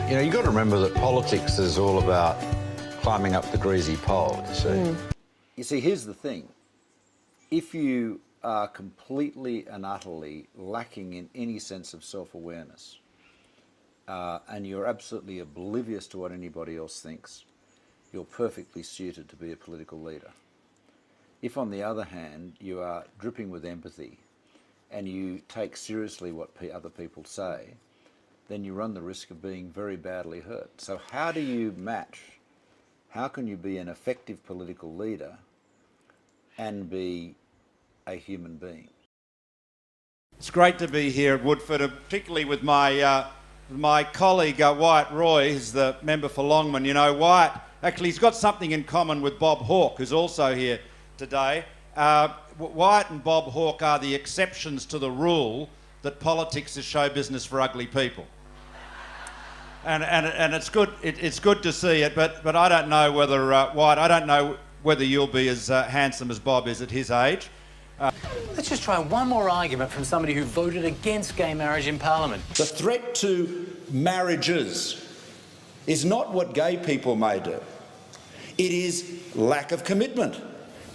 You know, you've got to remember that politics is all about climbing up the greasy pole, you see. You see, here's the thing. If you are completely and utterly lacking in any sense of self-awareness, and you're absolutely oblivious to what anybody else thinks, you're perfectly suited to be a political leader. If, on the other hand, you are dripping with empathy and you take seriously what other people say, then you run the risk of being very badly hurt. So how do you match? How can you be an effective political leader and be a human being? It's great to be here at Woodford, particularly with my colleague Wyatt Roy, who's the member for Longman. You know, Wyatt, actually, he's got something in common with Bob Hawke, who's also here today. Wyatt and Bob Hawke are the exceptions to the rule that politics is show business for ugly people. And it's good. It's good to see it. But I don't know whether Wyatt. I don't know whether you'll be as handsome as Bob is at his age. Let's just try one more argument from somebody who voted against gay marriage in Parliament. The threat to marriages is not what gay people may do. It is lack of commitment.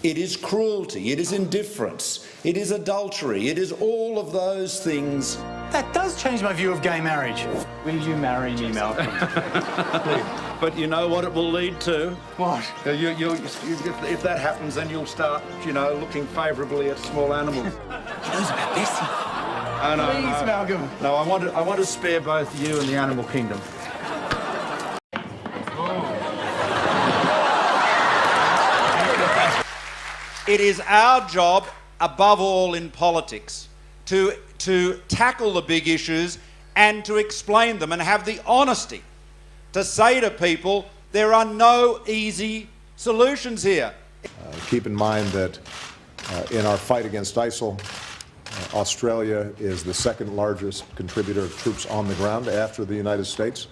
It is cruelty. It is indifference. It is adultery. It is all of those things. That does change my view of gay marriage. Will you marry me, Malcolm? But you know what it will lead to? What? If that happens, then you'll start, you know, looking favourably at small animals. He knows about this. Oh, no, Please, no. Malcolm. No, I want to spare both you and the animal kingdom. It is our job, above all in politics, to tackle the big issues and to explain them and have the honesty to say to people there are no easy solutions here. Keep in mind that in our fight against ISIL, Australia is the second largest contributor of troops on the ground after the United States.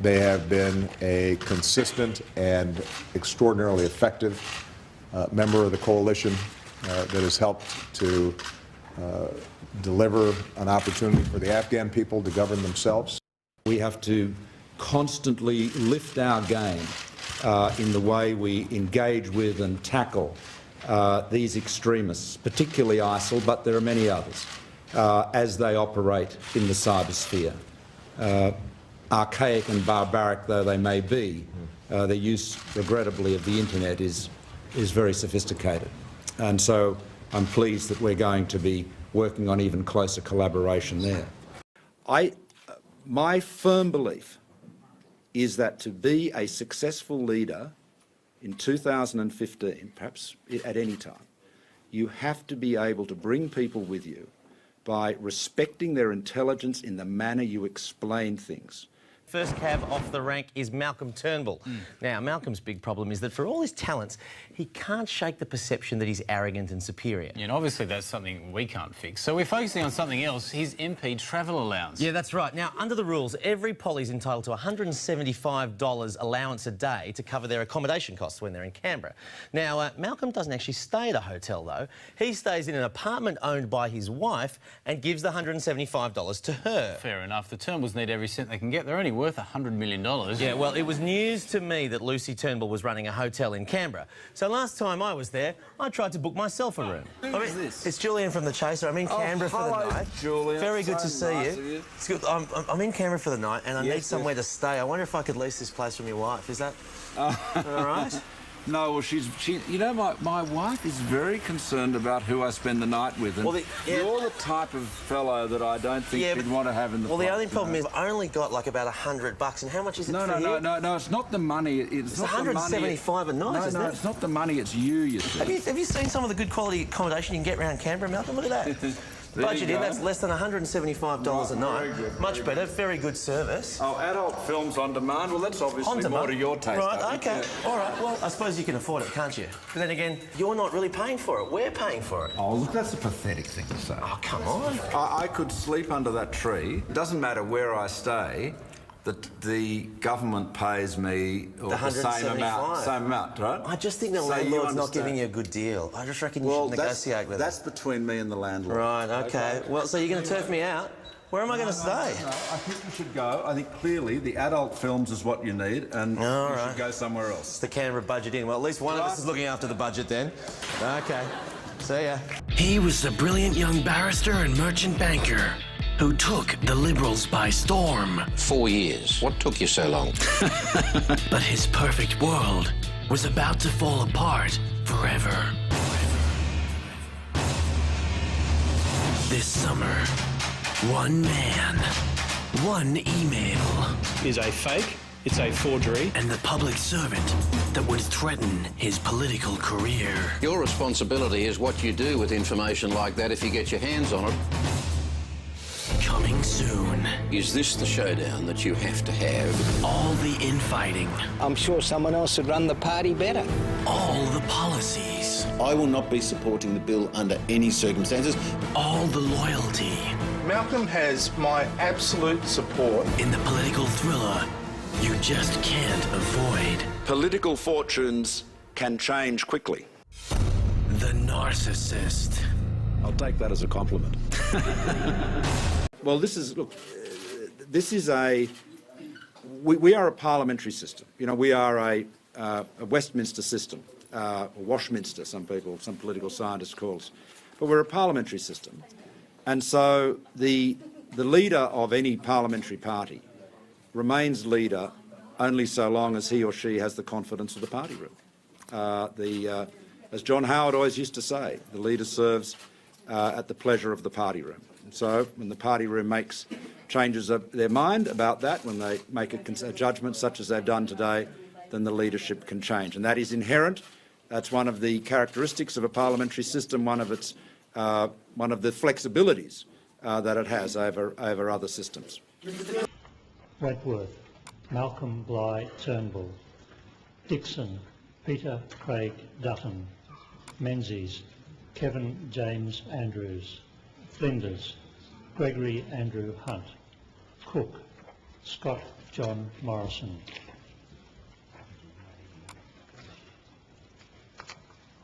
They have been a consistent and extraordinarily effective member of the coalition that has helped to deliver an opportunity for the Afghan people to govern themselves. We have to constantly lift our game in the way we engage with and tackle these extremists, particularly ISIL, but there are many others, as they operate in the cybersphere. Archaic and barbaric though they may be, their use, regrettably, of the internet is very sophisticated. And so I'm pleased that we're going to be working on even closer collaboration there. My firm belief is that to be a successful leader in 2015, perhaps at any time, you have to be able to bring people with you by respecting their intelligence in the manner you explain things. First cab off the rank is Malcolm Turnbull. Now, Malcolm's big problem is that for all his talents, he can't shake the perception that he's arrogant and superior. Yeah, and obviously that's something we can't fix. So we're focusing on something else, his MP travel allowance. Yeah, that's right. Now, under the rules, every Polly's entitled to $175 allowance a day to cover their accommodation costs when they're in Canberra. Now, Malcolm doesn't actually stay at a hotel, though. He stays in an apartment owned by his wife and gives the $175 to her. Fair enough. The Turnbulls need every cent they can get. They're only worth $100 million. Yeah, well, it was news to me that Lucy Turnbull was running a hotel in Canberra. So last time I was there, I tried to book myself a room. Who is this? It's Julian from The Chaser. I'm in Canberra for the night. Julian. Very good to see nice you. It's good. I'm in Canberra for the night and I need somewhere to stay. I wonder if I could lease this place from your wife. Is that all right? No, well, you know, my wife is very concerned about who I spend the night with. And you're the type of fellow that I don't think she'd want to have in the Well, the only problem is I've only got like about $100, and how much is it for you? No, it's not the money. It's not $175 a night, isn't it? No, it's not the money, it's you see. Have you seen some of the good quality accommodation you can get around Canberra, Malcolm? Look at that. Budget in, that's less than $175 a night. Much better, very good service. Oh, adult films on demand? Well, that's obviously more to your taste. Right, OK. All right, well, I suppose you can afford it, can't you? But then again, you're not really paying for it. We're paying for it. Oh, look, that's a pathetic thing to say. Oh, come on. I could sleep under that tree. It doesn't matter where I stay. The government pays me the same amount, right? I just think the landlord's not giving you a good deal. I just reckon you should negotiate with That's between me and the landlord. Right, OK. Well, so you're going to turf me out? Where am I going to stay? No, I think you should go. I think clearly the adult films is what you need, and you should go somewhere else. It's the Canberra budget in. Well, at least one of us is looking after the budget then. Okay. See ya. He was the brilliant young barrister and merchant banker who took the Liberals by storm. 4 years. What took you so long? But his perfect world was about to fall apart forever. This summer, one man, one email. Is a fake, it's a forgery. And the public servant that would threaten his political career. Your responsibility is what you do with information like that if you get your hands on it. Coming soon. Is this the showdown that you have to have? All the infighting. I'm sure someone else would run the party better. All the policies. I will not be supporting the bill under any circumstances. All the loyalty. Malcolm has my absolute support. In the political thriller you just can't avoid. Political fortunes can change quickly. The Narcissist. I'll take that as a compliment. Well, this is we are a parliamentary system. You know, we are a Westminster system, or Washminster, some political scientists call us. But we're a parliamentary system. And so the leader of any parliamentary party remains leader only so long as he or she has the confidence of the party room. As John Howard always used to say, the leader serves at the pleasure of the party room. And so when the party room makes changes of their mind about that, when they make a judgment such as they've done today, then the leadership can change. And that is inherent. That's one of the characteristics of a parliamentary system, one of the flexibilities that it has over other systems. Wentworth, Malcolm Bligh Turnbull, Dixon, Peter Craig Dutton, Menzies, Kevin James Andrews, Flinders, Gregory Andrew Hunt, Cook, Scott John Morrison.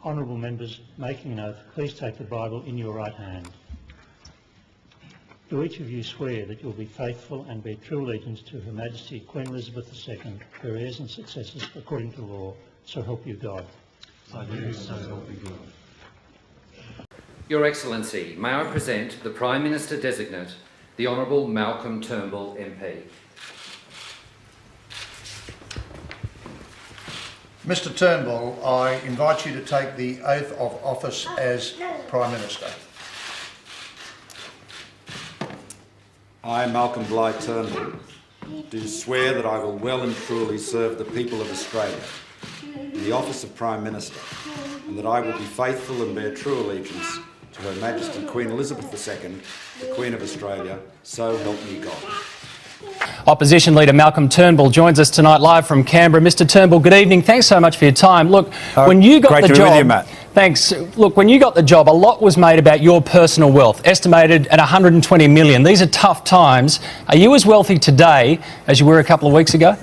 Honourable members, making an oath, please take the Bible in your right hand. Do each of you swear that you will be faithful and bear true allegiance to Her Majesty Queen Elizabeth II, her heirs and successors, according to law, so help you God? I do, so help me God. Your Excellency, may I present the Prime Minister Designate, the Honourable Malcolm Turnbull MP. Mr Turnbull, I invite you to take the oath of office as Prime Minister. I, Malcolm Bligh Turnbull, do swear that I will well and truly serve the people of Australia in the office of Prime Minister, and that I will be faithful and bear true allegiance to Her Majesty Queen Elizabeth II, the Queen of Australia, so help me God. Opposition Leader Malcolm Turnbull joins us tonight live from Canberra. Mr Turnbull, good evening. Thanks so much for your time. Look, when you got the job... Great to be with you, Matt. Thanks. Look, when you got the job, a lot was made about your personal wealth, estimated at $120 million. These are tough times. Are you as wealthy today as you were a couple of weeks ago?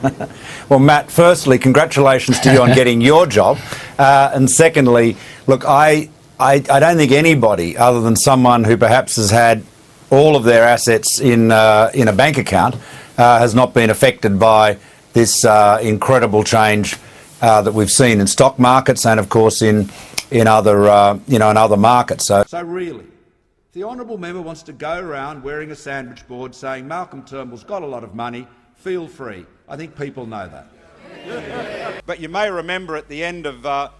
Well, Matt, firstly, congratulations to you on getting your job. And secondly, look, I don't think anybody, other than someone who perhaps has had all of their assets in a bank account, has not been affected by this incredible change that we've seen in stock markets and, of course, in other in other markets. So really, if the honourable member wants to go around wearing a sandwich board saying Malcolm Turnbull's got a lot of money, feel free. I think people know that. But you may remember at the end of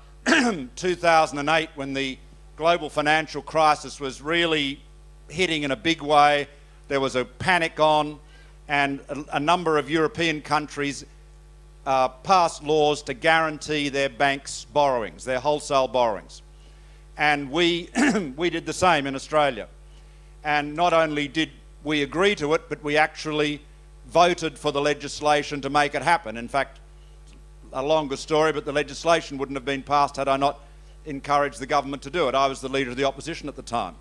2008, when the global financial crisis was really hitting in a big way, there was a panic on, and a number of European countries passed laws to guarantee their banks' borrowings, their wholesale borrowings. And we did the same in Australia. And not only did we agree to it, but we actually voted for the legislation to make it happen. In fact, a longer story, but the legislation wouldn't have been passed had I not encouraged the government to do it. I was the leader of the opposition at the time.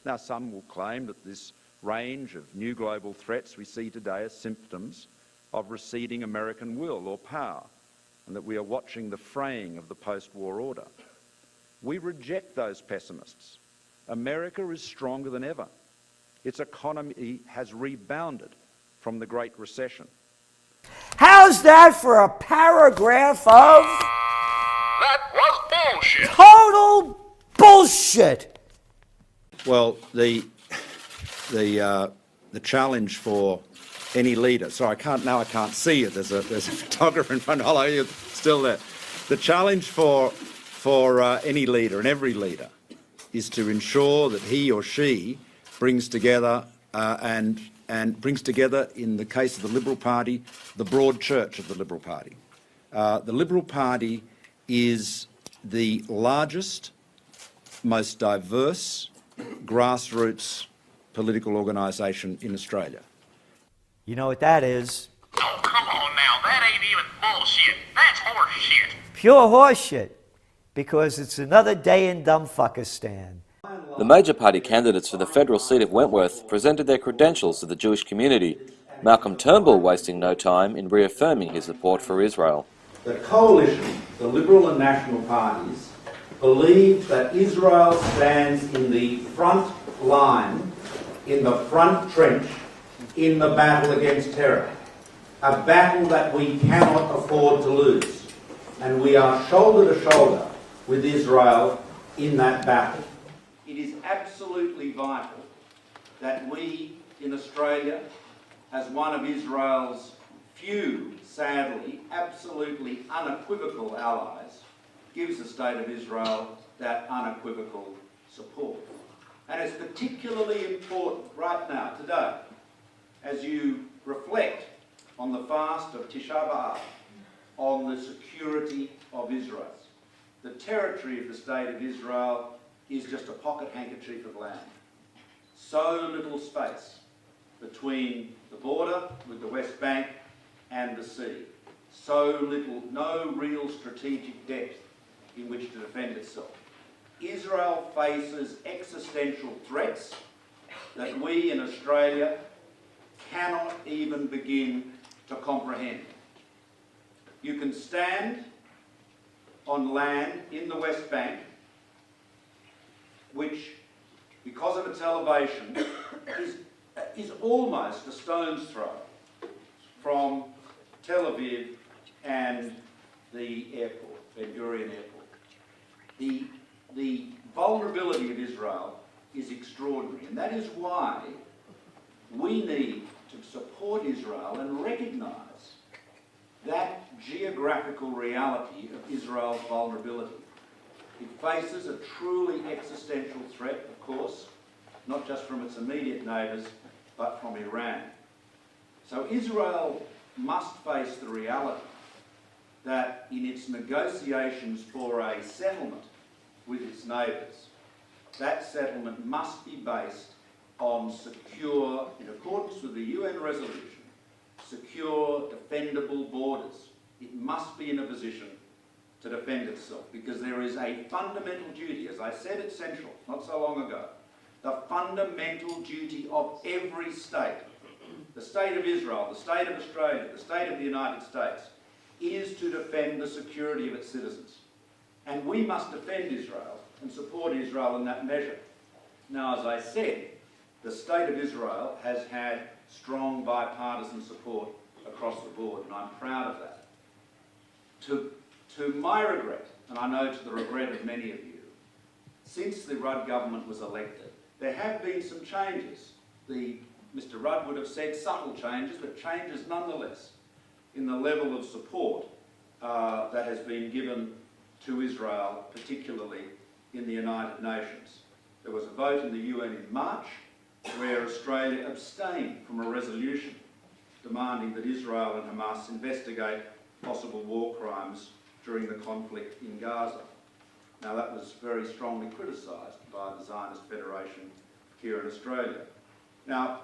Now, some will claim that this range of new global threats we see today are symptoms of receding American will or power, and that we are watching the fraying of the post-war order. We reject those pessimists. America is stronger than ever. its economy has rebounded from the Great Recession. How's that for a paragraph of... That was bullshit. Total bullshit. Well, the challenge for any leader. So I can't see it. There's a photographer in front. Hello, you're still there. The challenge for any leader and every leader is to ensure that he or she brings together and brings together, in the case of the Liberal Party, the broad church of the Liberal Party. The Liberal Party is the largest, most diverse grassroots political organisation in Australia. You know what that is? Oh, come on now. That ain't even bullshit. That's horse shit. Pure horseshit. Because it's another day in Dumbfuckistan. The major party candidates for the federal seat of Wentworth presented their credentials to the Jewish community, Malcolm Turnbull wasting no time in reaffirming his support for Israel. The coalition, the Liberal and National parties, believe that Israel stands in the front line, in the front trench, in the battle against terror. A battle that we cannot afford to lose. And we are shoulder to shoulder with Israel in that battle. It is absolutely vital that we in Australia, as one of Israel's few, sadly, absolutely unequivocal allies, gives the State of Israel that unequivocal support. And it's particularly important right now, today, as you reflect on the fast of Tisha B'Av, on the security of Israel. The territory of the State of Israel is just a pocket handkerchief of land. So little space between the border with the West Bank and the sea. So little, no real strategic depth in which to defend itself. Israel faces existential threats that we in Australia cannot even begin to comprehend. You can stand on land in the West Bank, which, because of its elevation, is almost a stone's throw from Tel Aviv and the airport, Ben Gurion Airport. The vulnerability of Israel is extraordinary, and that is why we need to support Israel and recognise that geographical reality of Israel's vulnerability. It faces a truly existential threat, of course, not just from its immediate neighbours, but from Iran. So Israel must face the reality that in its negotiations for a settlement with its neighbours, that settlement must be based on secure, in accordance with the UN resolution, secure, defendable borders. It must be in a position to defend itself, because there is a fundamental duty, as I said at Central not so long ago, the fundamental duty of every state, the State of Israel, the State of Australia, the State of the United States, is to defend the security of its citizens. And we must defend Israel and support Israel in that measure. Now, as I said, the State of Israel has had strong bipartisan support across the board, and I'm proud of that. To my regret, and I know to the regret of many of you, since the Rudd government was elected, there have been some changes. Mr. Rudd would have said subtle changes, but changes nonetheless in the level of support that has been given to Israel, particularly in the United Nations. There was a vote in the UN in March where Australia abstained from a resolution demanding that Israel and Hamas investigate possible war crimes during the conflict in Gaza. Now, that was very strongly criticised by the Zionist Federation here in Australia. Now,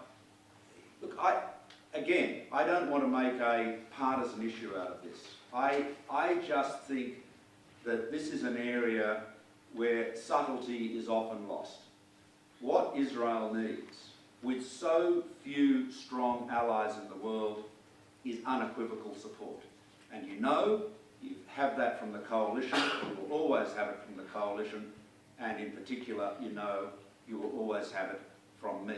look, I don't want to make a partisan issue out of this. I just think that this is an area where subtlety is often lost. What Israel needs, with so few strong allies in the world, is unequivocal support. And you know, you have that from the coalition, you will always have it from the coalition, and in particular, you know, you will always have it from me.